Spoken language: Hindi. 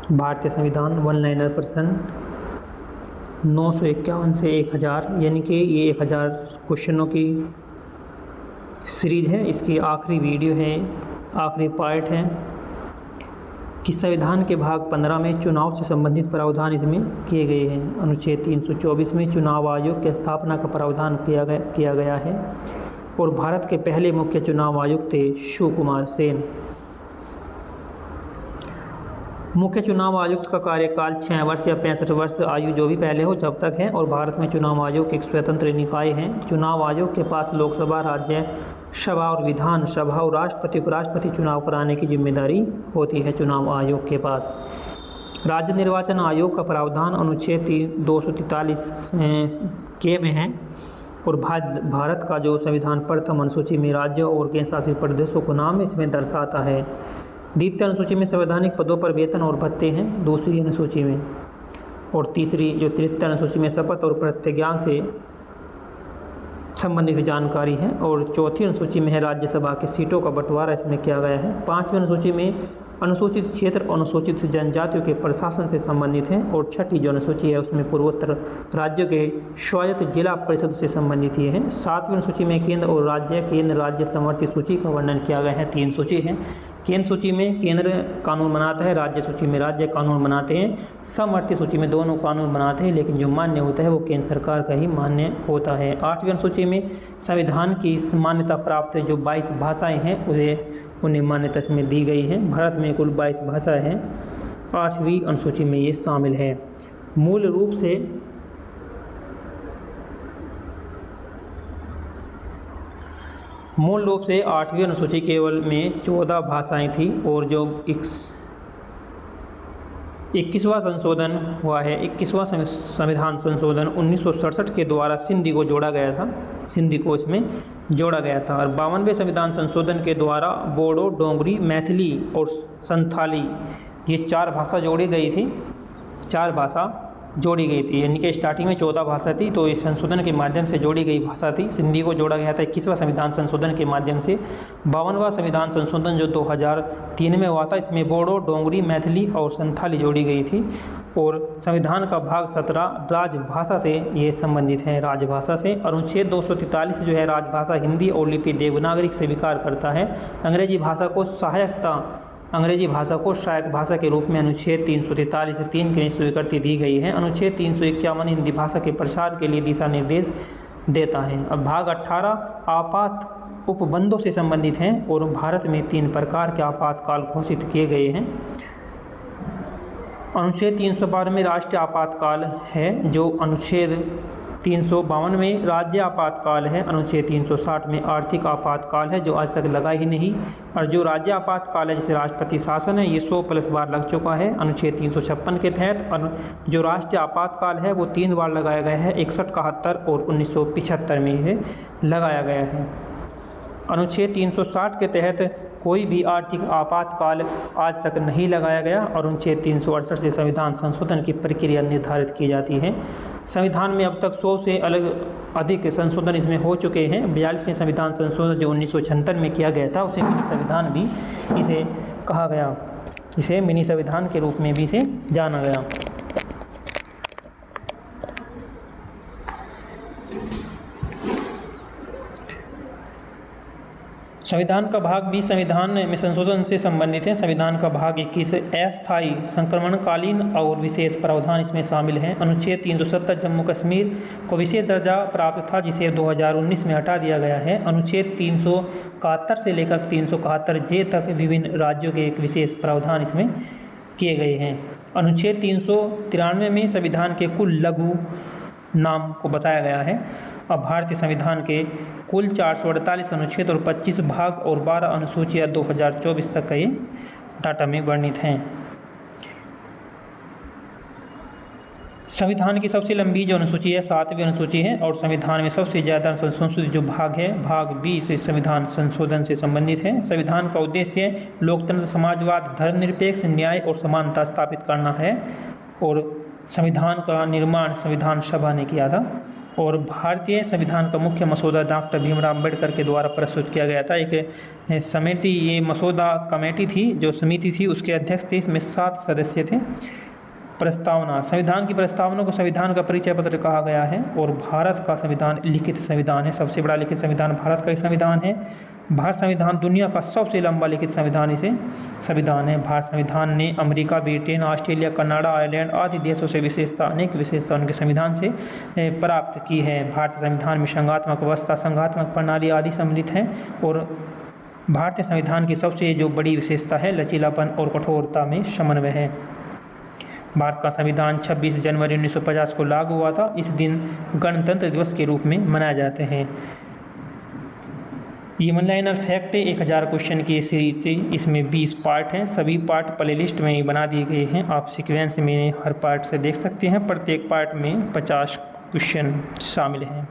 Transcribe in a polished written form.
भारतीय संविधान वन लाइनर प्रश्न 951 से 1000, यानी कि ये 1000 क्वेश्चनों की सीरीज है। इसकी आखिरी वीडियो है, आखिरी पार्ट है कि संविधान के भाग 15 में चुनाव से संबंधित प्रावधान इसमें किए गए हैं। अनुच्छेद 324 में चुनाव आयोग की स्थापना का प्रावधान किया गया है और भारत के पहले मुख्य चुनाव आयुक्त थे शिव कुमार सेन। मुख्य चुनाव आयुक्त का कार्यकाल 6 वर्ष या 65 वर्ष आयु जो भी पहले हो जब तक है, और भारत में चुनाव आयोग एक स्वतंत्र निकाय है। चुनाव आयोग के पास लोकसभा, राज्य सभा और विधान सभा और राष्ट्रपति उपराष्ट्रपति चुनाव कराने की जिम्मेदारी होती है चुनाव आयोग के पास। राज्य निर्वाचन आयोग का प्रावधान अनुच्छेद 243 के में है और भारत का जो संविधान प्रथम अनुसूची में राज्यों और केंद्र शासित प्रदेशों को नाम इसमें दर्शाता है। द्वितीय अनुसूची में संवैधानिक पदों पर वेतन और भत्ते हैं दूसरी अनुसूची में, और तीसरी जो तृतीय अनुसूची में शपथ और प्रतिज्ञा से संबंधित जानकारी है, और चौथी अनुसूची में है राज्यसभा की सीटों का बंटवारा इसमें किया गया है। पांचवी अनुसूची में अनुसूचित क्षेत्र अनुसूचित जनजातियों के प्रशासन से संबंधित है, और छठी जो अनुसूची है उसमें पूर्वोत्तर राज्यों के स्वायत्त जिला परिषद से संबंधित ये है। सातवीं अनुसूची में केंद्र और केंद्र राज्य समवर्ती सूची का वर्णन किया गया है। 3 सूची है। केंद्र सूची में केंद्र कानून बनाता है, राज्य सूची में राज्य कानून बनाते हैं, समवर्ती सूची में दोनों कानून बनाते हैं, लेकिन जो मान्य होता है वो केंद्र सरकार का ही मान्य होता है। 8वीं अनुसूची में संविधान की मान्यता प्राप्त जो 22 भाषाएं हैं उन्हें मान्यता इसमें दी गई है। भारत में कुल 22 भाषाएं हैं, 8वीं अनुसूची में ये शामिल है। मूल रूप से 8वीं अनुसूची केवल में 14 भाषाएं थी, और जो 21वां संशोधन हुआ है, 21वां संविधान संशोधन 1967 के द्वारा सिंधी को जोड़ा गया था, सिंधी को इसमें जोड़ा गया था। और 52वें संविधान संशोधन के द्वारा बोडो, डोगरी, मैथिली और संथाली ये 4 भाषा जोड़ी गई थी, 4 भाषा जोड़ी गई थी, यानी कि स्टार्टिंग में 14 भाषा थी, तो इस संशोधन के माध्यम से जोड़ी गई भाषा थी। सिंधी को जोड़ा गया था 21वां संविधान संशोधन के माध्यम से। 52वां संविधान संशोधन जो 2003 में हुआ था, इसमें बोडो, डोगरी, मैथिली और संथाली जोड़ी गई थी, और संविधान का भाग 17 राजभाषा से ये संबंधित है, राजभाषा से। अनुच्छेद 243 जो है राजभाषा हिंदी और लिपि देवनागरी स्वीकार करता है। अंग्रेजी भाषा को सहायक भाषा के रूप में अनुच्छेद 343 से 3 की स्वीकृति दी गई है। अनुच्छेद 351 हिंदी भाषा के प्रसार के लिए दिशा निर्देश देता है। अब भाग 18 आपात उपबंधों से संबंधित हैं, और भारत में 3 प्रकार के आपातकाल घोषित किए गए हैं। अनुच्छेद 312 में राष्ट्रीय आपातकाल है, जो अनुच्छेद 352 में राज्य आपातकाल है, अनुच्छेद 360 में आर्थिक आपातकाल है जो आज तक लगा ही नहीं, और जो राज्य आपातकाल है जैसे राष्ट्रपति शासन है ये 100+ बार लग चुका है अनुच्छेद 356 के तहत। और जो राष्ट्रीय आपातकाल है वो 3 बार लगाया गया है, 61, 71 और 1975 में ये लगाया गया है। अनुच्छेद 360 के तहत कोई भी आर्थिक आपातकाल आज तक नहीं लगाया गया, और अनुच्छेद 368 से संविधान संशोधन की प्रक्रिया निर्धारित की जाती है। संविधान में अब तक 100 से अधिक संशोधन इसमें हो चुके हैं। 42वें संविधान संशोधन जो 1976 में किया गया था उसे मिनी संविधान भी इसे कहा गया, इसे मिनी संविधान के रूप में भी इसे जाना गया। संविधान का भाग 20 संविधान में संशोधन से संबंधित है। संविधान का भाग 21 अस्थायी संक्रमणकालीन और विशेष प्रावधान इसमें शामिल हैं। अनुच्छेद 370 जम्मू कश्मीर को विशेष दर्जा प्राप्त था, जिसे 2019 में हटा दिया गया है। अनुच्छेद 371 से लेकर 371 जे तक विभिन्न राज्यों के एक विशेष प्रावधान इसमें किए गए हैं। अनुच्छेद 393 में संविधान के कुल लघु नाम को बताया गया है। अब भारतीय संविधान के कुल 448 अनुच्छेद और 25 भाग और 12 अनुसूचियाँ 2024 तक का ये डाटा में वर्णित हैं। संविधान की सबसे लंबी जो अनुसूची है 7वीं अनुसूची है, और संविधान में सबसे ज़्यादा संशोधित जो भाग है भाग 20 संविधान संशोधन से संबंधित है। संविधान का उद्देश्य लोकतंत्र, समाजवाद, धर्मनिरपेक्ष, न्याय और समानता स्थापित करना है, और संविधान का निर्माण संविधान सभा ने किया था। और भारतीय संविधान का मुख्य मसौदा डॉक्टर भीमराव अम्बेडकर के द्वारा प्रस्तुत किया गया था। एक समिति, ये मसौदा कमेटी थी, जो समिति थी उसके अध्यक्ष थे, इसमें 7 सदस्य थे। प्रस्तावना, संविधान की प्रस्तावना को संविधान का परिचय पत्र कहा गया है। और भारत का संविधान लिखित संविधान है, सबसे बड़ा लिखित संविधान भारत का ही संविधान है। भारत संविधान दुनिया का सबसे लंबा लिखित संविधान संविधान है। भारत संविधान ने America, Britain, Australia, Canada, Ireland आदि देशों से अनेक विशेषता उनके संविधान से प्राप्त की है। भारतीय संविधान में संघात्मक अवस्था, संघात्मक प्रणाली आदि सम्मिलित हैं। और भारतीय संविधान की सबसे जो बड़ी विशेषता है लचीलापन और कठोरता में समन्वय है। भारत का संविधान 26 जनवरी 1950 को लागू हुआ था। इस दिन गणतंत्र दिवस के रूप में मनाए जाते हैं। ये मनलाइनर फैक्ट है, 1000 क्वेश्चन की सीरीज थी, इसमें 20 पार्ट हैं। सभी पार्ट प्लेलिस्ट में बना दिए गए हैं, आप सीक्वेंस में हर पार्ट से देख सकते हैं। प्रत्येक पार्ट में 50 क्वेश्चन शामिल हैं।